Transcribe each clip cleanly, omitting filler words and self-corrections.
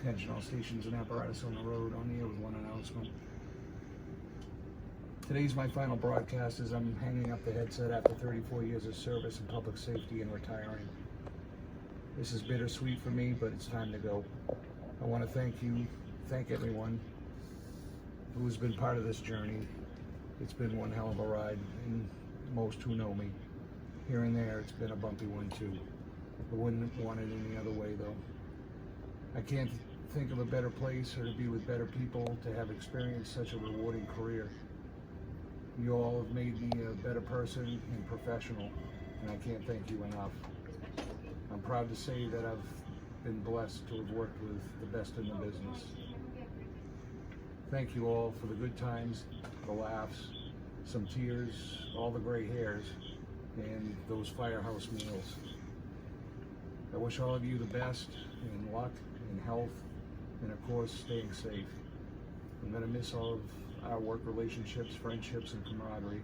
Attention all stations and apparatus on the road, on the air with one announcement. Today's my final broadcast as I'm hanging up the headset after 34 years of service in public safety and retiring. This is bittersweet for me, but it's time to go. I want to thank everyone who has been part of this journey. It's been one hell of a ride, and most who know me, here and there, it's been a bumpy one too. I wouldn't want it any other way though. I can't think of a better place or to be with better people, to have experienced such a rewarding career. You all have made me a better person and professional, and I can't thank you enough. I'm proud to say that I've been blessed to have worked with the best in the business. Thank you all for the good times, the laughs, some tears, all the gray hairs, and those firehouse meals. I wish all of you the best in luck and health, and of course staying safe. I'm going to miss all of our work relationships, friendships, and camaraderie.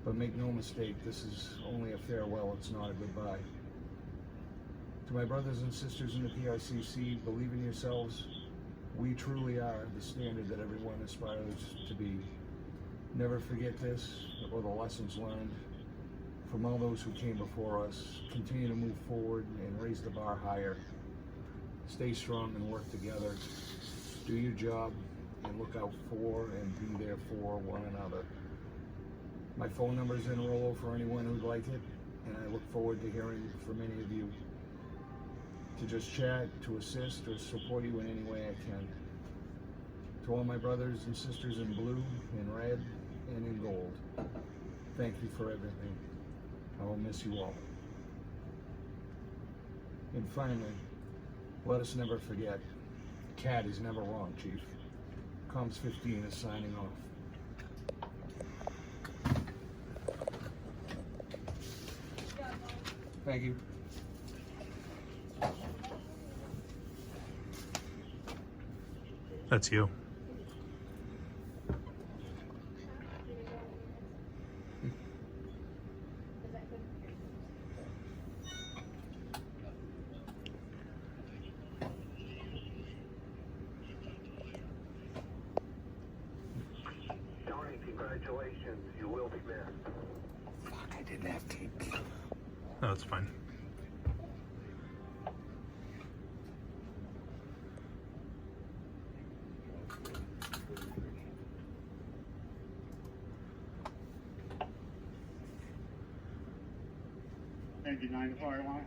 But make no mistake, this is only a farewell, it's not a goodbye. To my brothers and sisters in the PICC, believe in yourselves. We truly are the standard that everyone aspires to be. Never forget this or the lessons learned from all those who came before us. Continue to move forward and raise the bar higher. Stay strong and work together. Do your job and look out for and be there for one another. My phone number is in Rollo for anyone who'd like it, and I look forward to hearing from any of you. To just chat, to assist, or support you in any way I can. To all my brothers and sisters in blue, in red, and in gold, thank you for everything. I will miss you all. And finally, let us never forget, CAT is never wrong, Chief. Comms 15 is signing off. Thank you. That's you. Tony, congratulations. You will be missed. Fuck, I didn't have tape. No, it's fine. Engine 9 Farwell.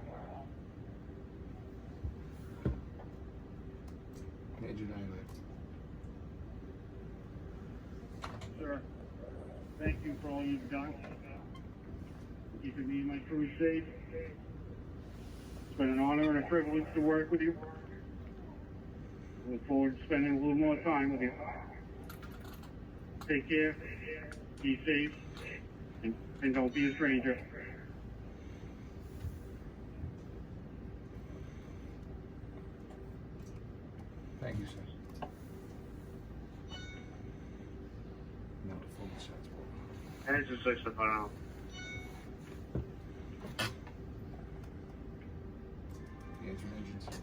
Engine 9. Sir, thank you for all you've done. Keeping me and my crew safe. It's been an honor and a privilege to work with you. I look forward to spending a little more time with you. Take care, be safe, and don't be a stranger. Thank you, sir. Now the phone shots. Engine 6 to Farwell. Engine 6.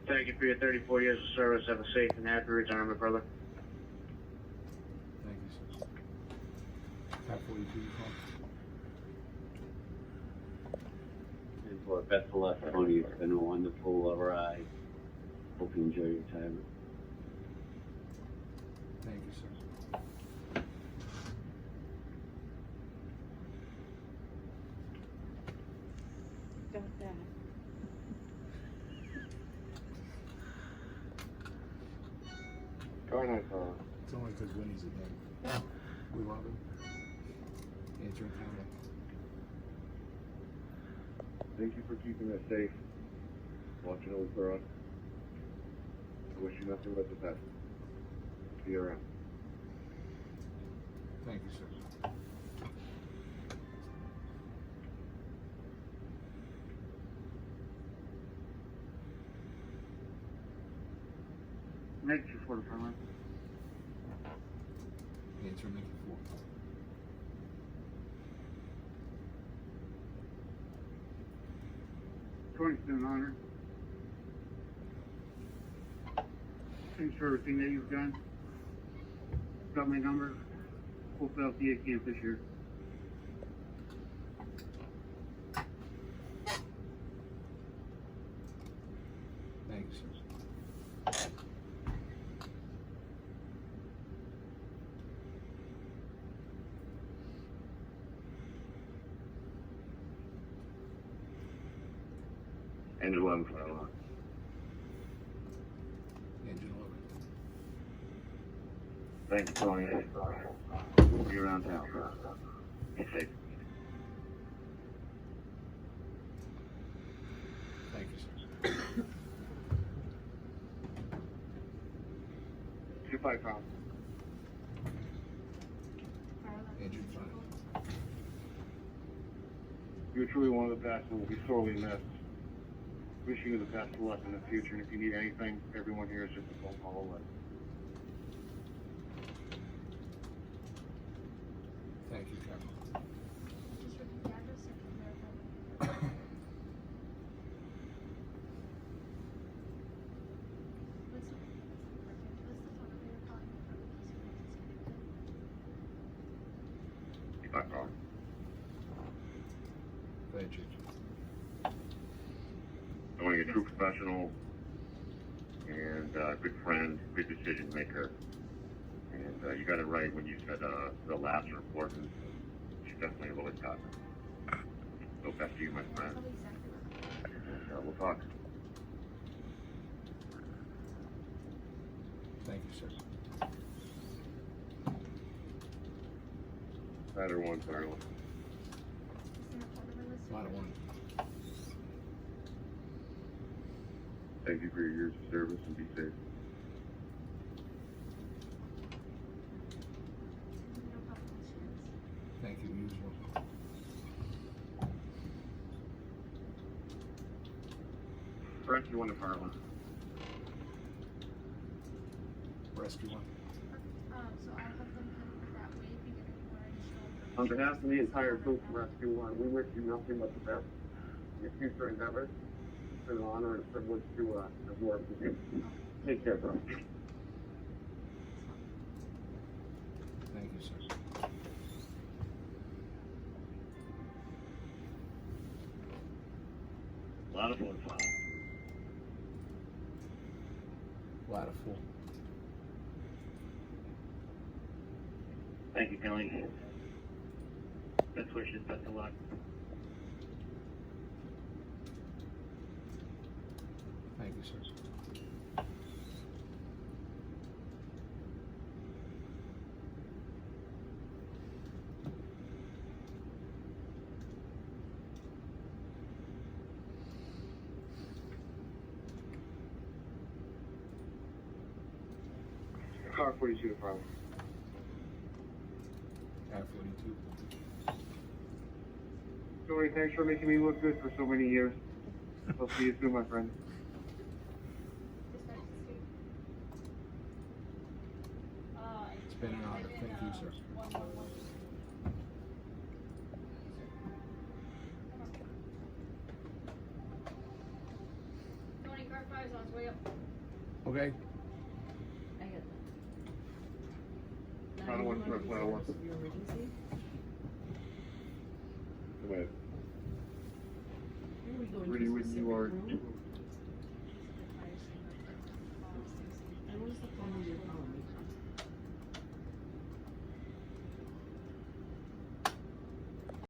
Thank you for your 34 years of service. Have a safe and happy retirement, brother. Thank you, sir. Cat 42 call. And for best of luck, Tony. It's been a wonderful ride. Hope you enjoy your retirement. Thank you, sir. Got that. Car 9 Farwell. It's only because Winnie's again. We love him. Answering camera. Thank you for keeping us safe, watching over us. I wish you nothing but the best. Be around. Thank you, sir. Make you for the Farwell. Answering Mickey 4. Tony, it's been an honor. Thanks for everything that you've done. Got my number. We'll fill out the 8 camp this year. Thank you, sir. Engine 11 Farwell. Engine 11. Thank you, Tony. We'll be around town. Be safe. Thank you, sir. 2-5 pounds. Engine 5. You're truly one of the best and will be sorely missed. Wishing you the best of luck in the future, and if you need anything, everyone here is just a phone call away. Thank you, Captain. Just repeat the address so I can verify. What's the phone number you're calling from in case you want to disconnect it? Be back on. Thank you. I want to get a true professional and good friend, good decision maker. And you got it right when you said the laughs are important. She's definitely a lowest got. So best to you, my friend. Tell me exactly what. And we'll talk. Thank you, sir. Either one, Farwell. Is there a phone number listed? Lot of one. Thank you for your years of service and be safe. No complications. Thank you, you as well. Rescue 1 to Farwell. Rescue 1. So I'll have them come that way if you get any more additional. On behalf of the entire group from Rescue One, we wish you nothing but the best in your future endeavors. It's been an honor and a privilege to have worked with you. Take care, bro. Thank you, sir. A lot of fun. Lot of full. Thank you, Kelly. Best wishes, best of luck. Thank you, sir. Car 42 to Farwell. Car 42. Tony, thanks for making me look good for so many years. I'll see you soon, my friend. Dispatch the street. It's been an honor. Thank you, sir. Tony, car 5 is on its way up. Okay. I don't want to put a one. Your emergency? Come ahead. Where are we going? Ready To a when you specific are. room?